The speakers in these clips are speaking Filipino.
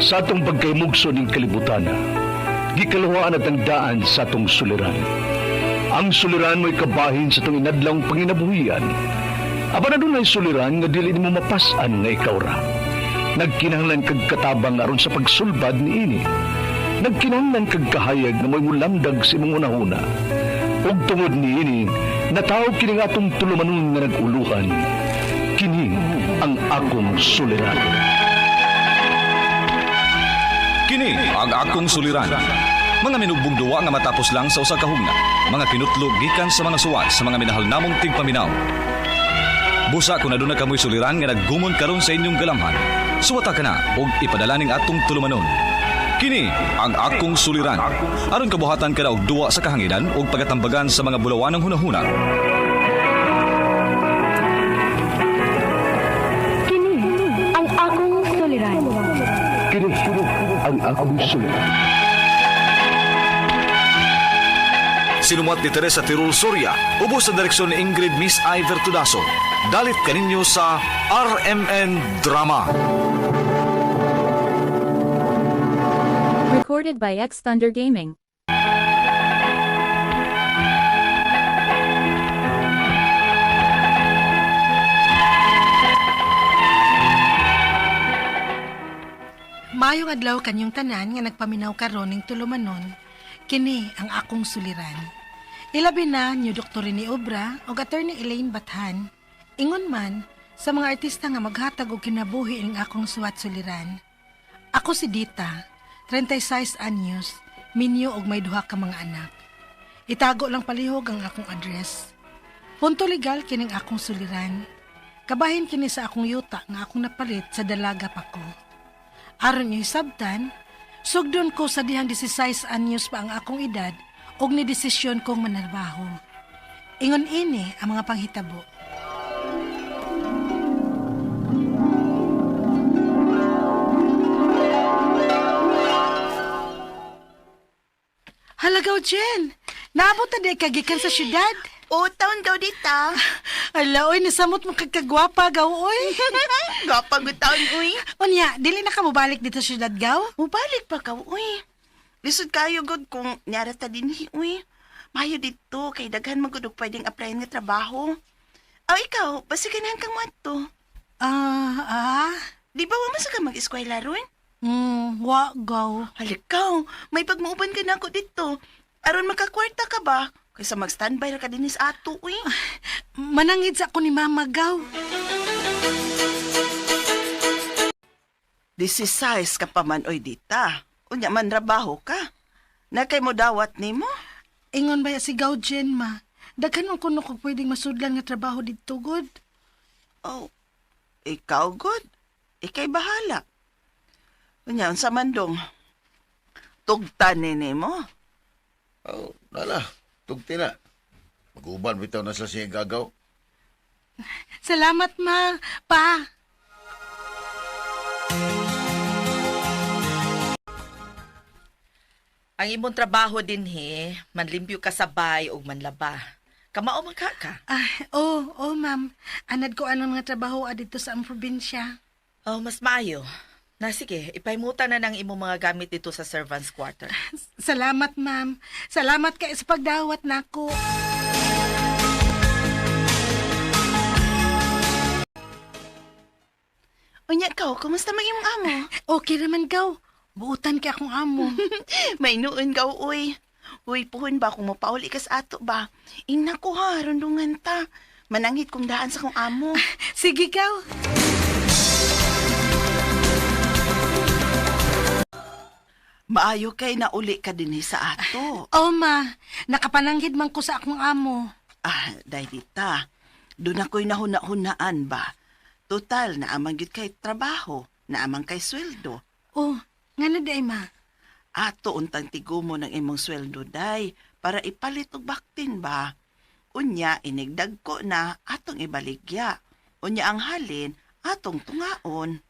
Sa atong pagkaymugso ng kalibutan, gikalawaan at ang daan sa atong suliran. Ang suliran mo'y kabahin sa itong inadlang panginabuhian. Aba na doon ay suliran nga dili mo mapasan nga ikaw ra. Nagkinahanglan kag katabang aron sa pagsulbad ni ini. Nagkinahanglan kag kahayag na mo'y mulamdag sa imong unahuna. Ug tungod ni ini, natawag kini nga atong tulumanon nga nag-uluhan. Kini ang akong suliran. Kini ang akong suliran. Mga minugbong duwa nga matapos lang sa usa ka hugna. Mga kinutlog gikan sa mga suwat sa mga minahal namong tigpaminaw. Busa kung aduna kamoy suliran nga naggumon karon sa inyong galamhan. Suwata ka na ug ipadala ning atong tulumanon. Kini ang akong suliran. Aron kabuhatan ka na og duwa sa kahanginan ug pagatambagan sa mga bulawan ng hunahuna. Kini ang akong suliran. Kini ang akong suliran. Sinumat ni Teresa Tirul Soria, ubos sa direksyon ni Ingrid Miss Iver Tudaso. Dalit kaninyo sa RMN Drama. Recorded by X Thunder Gaming. Mayong adlaw kanyong tanan nga nagpaminaw karon ning tulumanon. Kini ang akong suliran. Ilabi na ni Dr. Rene Obra o Attorney Elaine Bathan. Ingon man sa mga artista nga maghatag og kinabuhi ning akong suwat suliran. Ako si Dita, 36 anyos, minyo og may duha ka mga anak. Itago lang palihog ang akong address. Punto legal kining akong suliran. Kabahin kini sa akong yuta nga akong napalit sa dalaga pa ko. Aron yung sabtan, sugdon ko sa dihang 16 anyos pa ang akong edad og ni desisyon kong manarbaho. Ingon ini ang mga panghitabo. Halagaw, Jen! Naabot na di kagikan sa syudad? O, taon daw dita. Ala, oy, nasamot mo kagkagwapa, gaw, oy. Gapang taon, uy. Unya, dili na ka mabalik dito sa syudad, gaw? Mubalik pa ka, uy. Lisod kayo, God, kung nyara ta din, uy. Mayo dito, kay daghan magudog pwedeng applyan nga trabaho. Aw, ikaw, basiganahan kang mato. Di ba wamasa ka mag-eskwela ron? Wa, gaw. Halikaw, may pagmauban ka na ako dito. Aron makakwarta ka ba? Kaysa mag-standby ra ka din sa ato, uy. Manangid sa ako ni Mama, gaw. 16 ka pa man, oy, dita. Unya man trabaho ka. Nakay mo dawat ni mo? Ingon ba si gaw, Jen, ma? Daghan man kuno ko pwedeng masudlan nga trabaho dito, God. Oh, ikaw, God. Ikay bahala. Unya, unsa man dong? Tugtan ni mo? Oh, nala. Tugti na. Mag-uban bitaw na sa siya gagaw. Salamat, ma. Pa. Ang imong trabaho din manlimpyo ka sa bay o manlaba. Kamao man ka. Oo, ma'am. Anad ko anong mga trabaho dito sa ang probinsya. Oh, mas maayo. Na sige, ipaimutan na ng imong mga gamit dito sa servants quarter. Salamat, ma'am. Salamat kayo sa pagdawat nako. Unya, ikaw, kumusta mag-imong amo? Okay naman, gaw. Buutan kay akong amo. May noon ka, uy. Uy, puhon ba kung mapauli ka sa ato ba? Ingna ko ha, rundungan ta. Manangit kong daan sa kong amo. Sige, gaw. Maayo kay na uli ka din sa ato. Oh, ma. Nakapananghid man ko sa akong amo. Day dita. Doon ako'y nahuna-hunaan ba? Total, naamang yun kay trabaho, naamang kay sweldo. Oh, nga na day, ma. Ato untang tigo mo ng imong sweldo, day, para ipalit og baktin ba? Unya, inigdag ko na atong ibaligya. Unya ang halin, atong tungaon.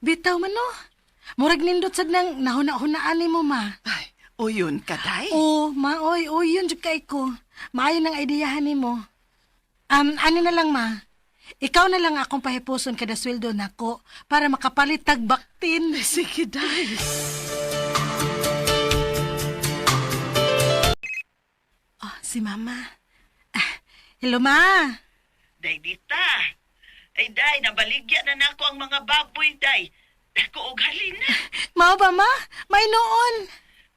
Bitaw man, no? Murag nindot sad nang nahuna-hunaan mo, ma. Ay, uyon ka, day? Oh, ma, oy, yun jud kay ko. Maayo nang ideyahan nimo. Ano na lang, ma. Ikaw na lang akong pahipuson kada sweldo nako para makapalit tag baktin. Sige, day. Oh, si Mama. Hello, Ma. Day, Dita. Ay, day, nabaligya na nako ang mga baboy, day. Dako og halin na. Mao ba, Ma? May noon.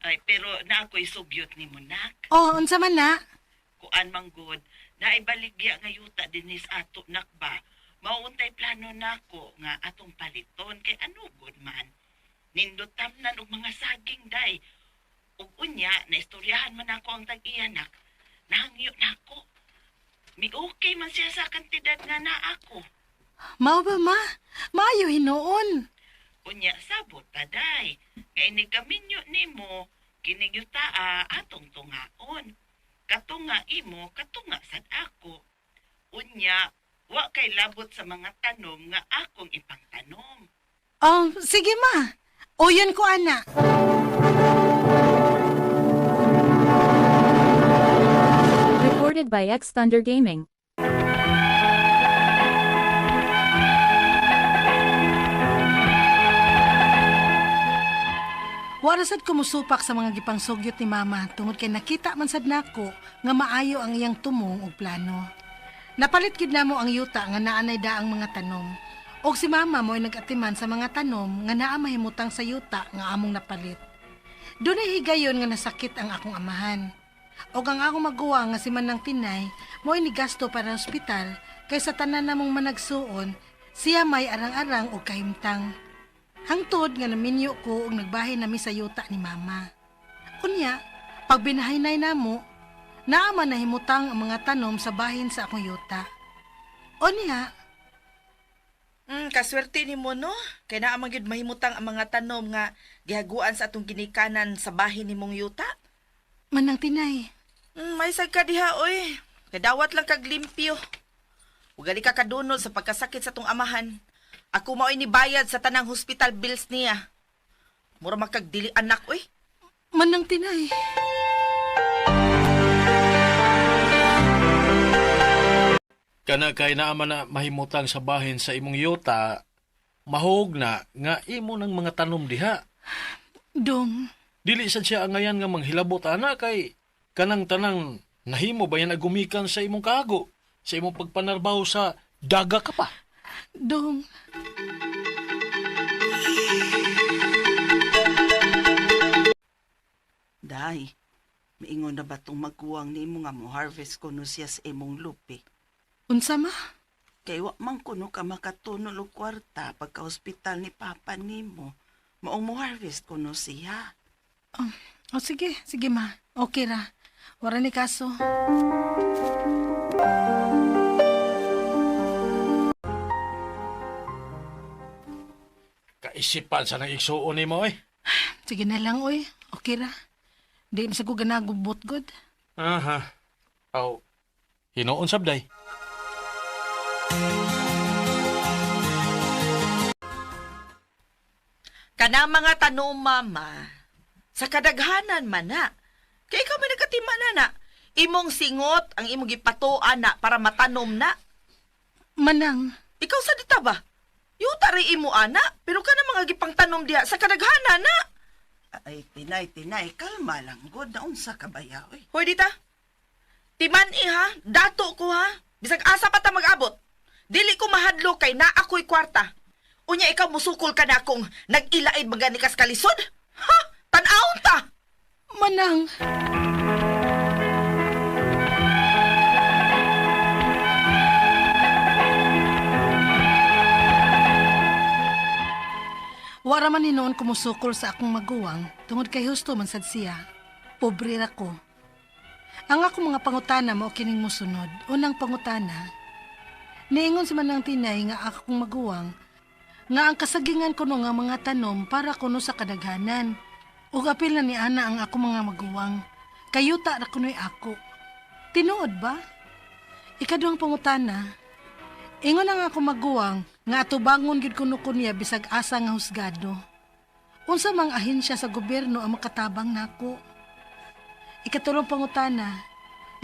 Ay, pero na ako'y sugyot ni Monak. Oh, unsa man na? Kuan manggod, na ibaligya nga yuta dinis ato nakba. Mauuntay plano nako nga atong paliton kay anugod man. Nindot tamnan og mga saging, day. Ug unya, naistoryahan man ako ang tag-iyanak. Nahangyo nako. Mi okay man siya sa kantidad nga na ako. Mao ba, Ma? Maayo hinuon. Unya sabot ta, day. Nga inigaminyo nimo, kining yutaa atong tungaon. Katunga imo, katunga sad ako. Unya, wa kay labot sa mga tanom nga akong ipangtanom. Oh, sige, Ma. Uyon ko, ana. Recorded by X Thunder Gaming. Wala sad kumusupak sa mga gipang sugyot ni Mama tungod kay nakita man sad nako nga maayo ang iyang tumong ug plano. Napalit gid namo ang yuta nga naanay daang mga tanom. Og si Mama mo'y nag-atiman sa mga tanom nga naa mahimutang sa yuta nga among napalit. Dunay higayon nga nasakit ang akong amahan. Og ang akong maguwa nga si Manang Tinay mo'y nigasto para sa ospital kaysa tanan namong managsuon, siya may arang-arang og kahimtang. Hangtod nga naminyo ko og nagbahay nami sa yuta ni Mama. Unya, pag binahaynay namo, naaman na himutang ang mga tanom sa bahin sa akong yuta. Unya, Kaswerte ni mo, no? Kaya naamang yun mahimutang ang mga tanom nga gihaguan sa atong ginikanan sa bahin ni mong yuta. Manang Tinay, May sad ka diha, oy. Kadawat lang kag limpyo. Ugali ka kadunol sa pagkasakit sa tong amahan. Ako mao'y nibayad sa tanang hospital bills niya. Mura makagdili anak, oy. Manang Tinay. Kana kay naaman na mahimutang sa bahin sa imong yuta, mahog na nga imo ng mga tanom diha. Dong, Dili sad siya angayan nga manghilabot ana kay kanang tanang nahimo ba yan agumikan sa imong kago, sa imong pagpanarbaho sa daga ka pa. Dong. Day, maingon na ba itong magkuwang ni mo nga mo harvest ko no siya sa imong lupi? Unsa, Ma? Kay wa man kuno ka makatunol og kwarta pagka-hospital ni Papa nimo. Maong mo harvest ko no siya. Oh, sige, Ma. Okay ra. Wala ni kaso. Kaisipan sa nang igsuon nimo eh. Sige na lang, oy. Okay ra. Di sa ko ganagubot good. Aha. Aw. Hinuon sabday. Kana mga tanom, Mama, sa kadaghanan man na. Kaya ikaw may nagkatima na. Imong singot ang imong gipatuan na para matanom na. Manang, Ikaw sa dita ba? Yuta rin imo ana, pero ka na mga gipang tanom diha sa kadaghanan na. Ay, tinay, kalma lang. God, na unsa ka ba yaw eh? Hoy dita, timan ha, dato ko ha. Bisag asa pa ta mag-abot. Dili ko mahadlo kay na ako'y kwarta. Unya ikaw musukol ka na akong nag-ilaid maganikas kalisod? Ha? Tan-aon ta! Manang. Wara man ni noon kumusukol sa akong maguwang tungod kay husto man sad siya. Pobre ra ko. Ang ako mga pangutana mao kining mosunod. Unang pangutana, niingon si Manang Tinay nga akong maguwang nga ang kasagingan ko nga mga tanom para kuno sa kadaghanan. Ug apil na ni ana ang ako mga maguwang. Kayuta ra kuno'y ako. Tinuod ba? Ikaduhang pangutana, ingon ang ako maguwang nga atubangon gid kuno niya bisag asa nga husgado. Unsa mang ahensya sa gobyerno ang makatabang nako? Ikatulong pangutana,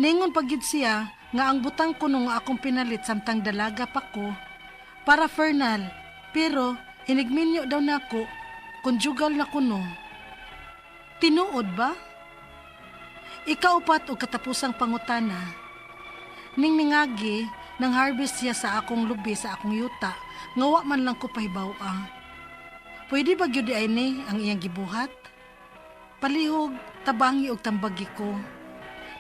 ningon pagid siya nga ang butang kuno nga akong pinalit samtang dalaga pa ko para Fernal, pero inigminyo daw nako konjugal na kuno. Tinuod ba? Ikaupat og katapusang pangutana. Ning ningagi nang harvest siya sa akong lubi sa akong yuta, nga wa man lang ko pahibaw-a. Pwede ba gyud ay ni ang iyang gibuhat? Palihog, tabangi og tambagi ko.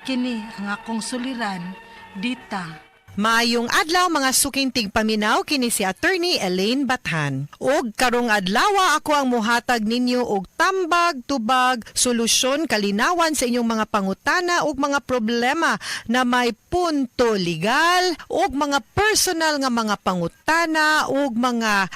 Kini ang akong suliran, Dita. Maayong adlaw mga suking tigpaminaw kini si Attorney Elaine Bathan. Og karong adlaw ako ang muhatag ninyo og tambag, tubag, solusyon, kalinawan sa inyong mga pangutana og mga problema na may punto legal og mga personal nga mga pangutana og mga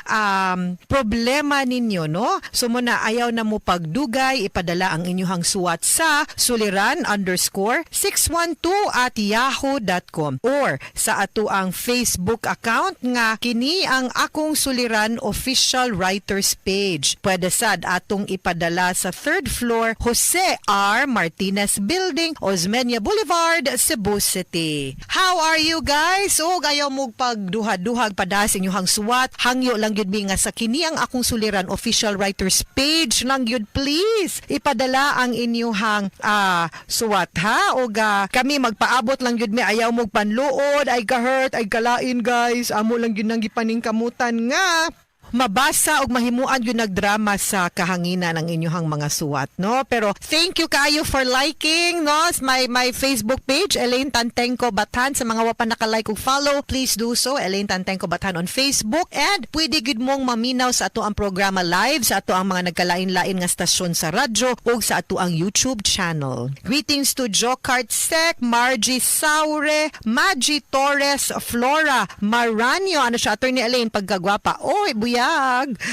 problema ninyo, no? So muna ayaw na mo pagdugay, ipadala ang inyong suwat sa suliran_612@yahoo.com or sa ato ang Facebook account nga kini ang Akong Suliran official writers page. Pwede sad atong ipadala sa 3rd floor Jose R. Martinez Building, Osmeña Boulevard, Cebu City. How are you guys? O ayaw mo pagduhad-duhag pada sa inyong suwat. Hangyo lang yun mi nga sa kini ang Akong Suliran official writers page lang yun, please. Ipadala ang inyong suwat ha. O kami magpaabot lang yun mi ayaw mo panluod ay ka-hurt, ay kalain guys. Amo lang yun ang gipaningkamutan nga mabasa og mahimuan yun nagdrama sa kahanginan ng inyong mga suwat, no? Pero thank you kayo for liking, no? My Facebook page, Elaine Tantengco Bathan. Sa mga wapan naka-like ug follow, please do so, Elaine Tantengco Bathan on Facebook. And pwede gid mong maminaw sa ato ang programa live, sa ato ang mga nagkalain-lain nga stasyon sa radyo ug sa ato ang YouTube channel. Greetings to Jocart Sec, Margie Saure, Maggie Torres, Flora Maranyo. Ano siya, Attorney Elaine, pagkagwapa. Oy, buya.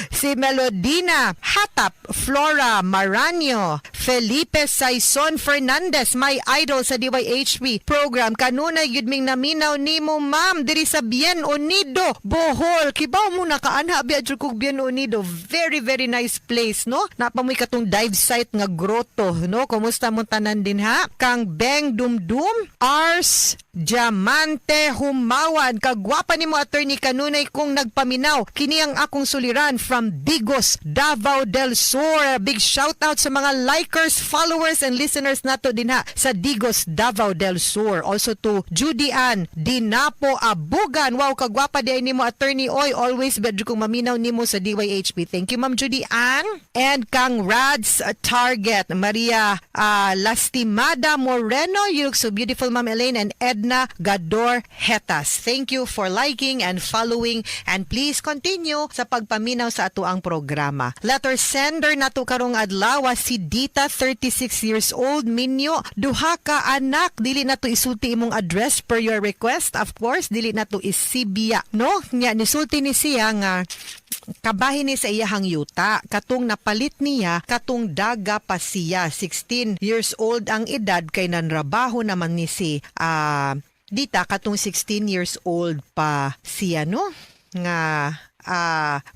Si Melodina Hatap, Flora Maranyo, Felipe Saison Fernandez, my idol sa DYHP program. Kanunay yun ming naminaw nimo ma'am diri sa Bien Unido, Bohol. Kibaw mo na kaanha biadyo kog Bien Unido. Very very nice place, no? Napamoy katong dive site nga grotto, no? Kumusta mo tanan din ha? Kang Beng Dumdum, Ars Diamante Humawad, kagwapa nimo Attorney, kanunay kong nagpaminaw. Kini ang akong suliran from Digos, Davao del Sur. Big shout out sa mga likers, followers, and listeners nato din ha sa Digos, Davao del Sur. Also to Judy Ann Dinapo Abugan. Wow, kagwapa di nimo Attorney. Oy, always bedyo kong maminaw nimo sa DYHP. Thank you Ma'am Judy Ann. And kang Rads Target, Maria Lastimada Moreno. You look so beautiful Ma'am Elaine, and Edna Gador Hetas. Thank you for liking and following, and please continue sa pagpaminaw sa ato ang programa. Letter sender nato karong adlaw si Dita, 36 years old, Minyo. Duha ka anak, dili nato isulti imong address per your request. Of course, dili nato isibya, no? Nya nisulti ni siya nga kabahin ni sa iyahang yuta. Katong napalit niya, katong daga pa siya. 16 years old ang edad, kay nanrabaho naman ni si Dita, katong 16 years old pa siya, no? Nga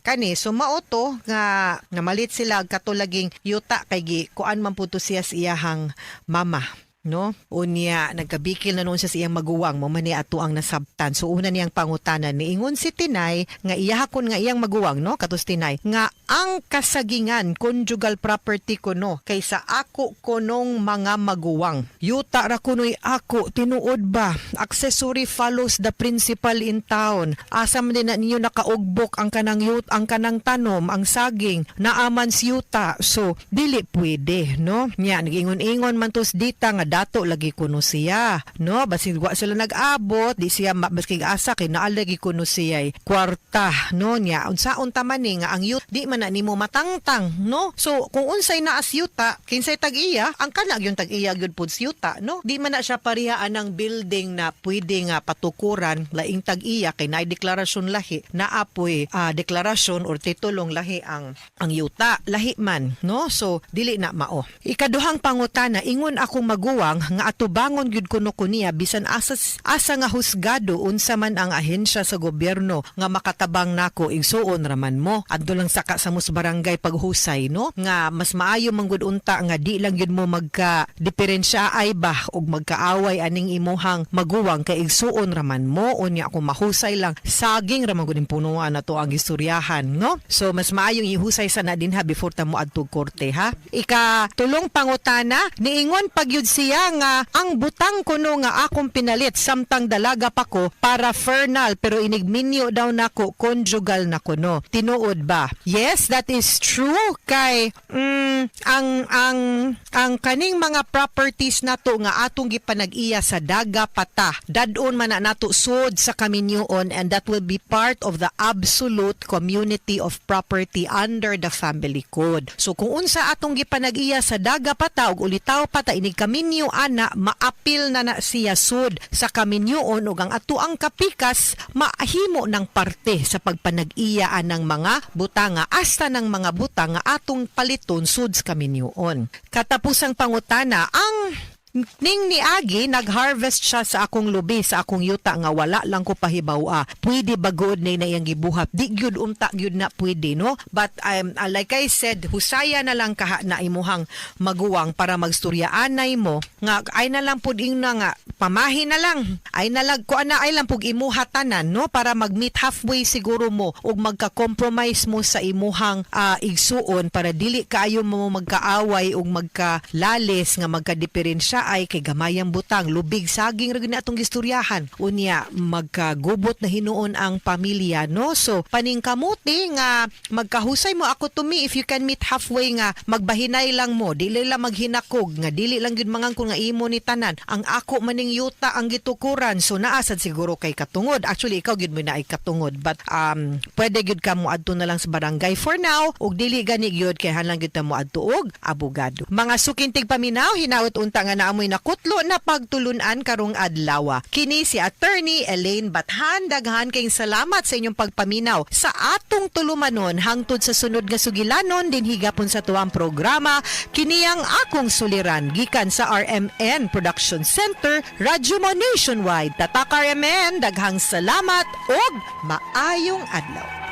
kani sumauto nga namalit sila katulaging yuta kay kuan man puto siya sa iyahang mama, no? Unya nagkabikil na noon siya sa iyang maguwang, mo man ni ato ang nasabtan. So una niyang pangutanan niingon si Tinay nga iyahakon nga iyang maguwang, no? Katos Tinay nga ang kasagingan conjugal property ko, no, kaysa ako konong mga maguwang. Yuta ra kunoy ako, tinuod ba? Accessory follows the principal in town. Asam din na ninyo nakaugbok ang kanang ang kanang tanom, ang saging, naaman si yuta. So dili pwede, no? Nya nagingon-ingon man tos Dita nga dato lagi kuno siya, no? Basig wa sila nag-abot, di siya basig asa kay naa lagi kuno siya kwarta, no? Nya unsaon ta man ni nga ang yut di man na nimo matangtang, no? So kung unsay naa yuta, kinsay tag-iya, ang kanag yung tag-iya gyud pud yuta, no? Di man na siya parihaan ng building na pwede nga patukuran laing tag-iya kay naay deklarasyon lahi, naapoy deklarasyon or titulong lahi ang yuta, lahi man, no? So dili na mao. Ikaduhang pangutana, ingon akong maguwang maguwang nga atubangon gyud kuno kuniya bisan asa nga husgado unsa man ang ahensya sa gobyerno nga makatabang nako igsuon raman mo. Adto lang saka sa mus barangay paghusay no nga mas maayo manggod unta nga di lang gyud mo magka diferensya ay ba og magkaaway aning imuhang maguwang kay igsuon raman mo unya kung mahusay lang saging raman gud punuan nato ang istoryahan no. So mas maayong ihusay sa na din ha before ta mo adtog korte ha. Ikatulong pangutana niingon pagyud siya nga ang butang kuno nga akong pinalit samtang dalaga pa ko para fernal pero inigminyo daw nako conjugal na kuno. Tinuod ba? Yes, that is true kay ang kaning mga properties nato nga atong gipanag-iya sa daga pata dadon man na nato sud sa kaminyoon and that will be part of the absolute community of property under the family code. So kung unsa atong gipanag-iya sa daga pata ug ulitaw pata inig kaminyo ana maapil na siya sud sa kaminyoon ug ang ato ang kapikas mahimo ng parte sa pagpanag-iya ng mga butanga hasta ng mga butanga atong paliton sud sa kaminyoon. Katapusang pangutana ang ning niagi nag-harvest siya sa akong lubi sa akong yuta nga wala lang ko pahibaw pwede ba good na iyang gibuhat di gyud unta gyud na pwede no but like I said husaya na lang kaha na imuhang maguwang para magstoryaanay mo nga ay na lang pud na nga pamahi na lang ay nalag ko ana ay lang pug imuhatanan no para mag-meet halfway siguro mo ug magka-compromise mo sa imuhang igsuon para dili kaayo mo magkaaway ug magkalales nga magka-diferensya ay kay gamayang butang lubig saging ra gyud atong gistoryahan unya magkagubot na hinuon ang pamilya no. So paningkamuti nga magkahusay mo ako to me if you can meet halfway nga magbahinay lang mo dili lang maghinakog nga dili lang gyud mangangkon nga imo ni tanan ang ako maning yuta ang gitukuran so naasad siguro kay katungod actually ikaw gyud mo na ay katungod but pwede gyud ka mo adto na lang sa barangay for now ug dili gani gyud kay hanlang gyud ta mo adto og abogado. Mga sukintig paminaw hinaut unta nga amoy nakutlo na pagtulunan karong adlaw. Kini si Attorney Elaine Bathan. Daghan kayong salamat sa inyong pagpaminaw sa atong tulumanon hangtod sa sunod nga sugilanon din higapon sa tuwang programa. Kini ang akong suliran gikan sa RMN Production Center, Radyo Mo Nationwide. Tatak RMN, daghang salamat og maayong adlaw.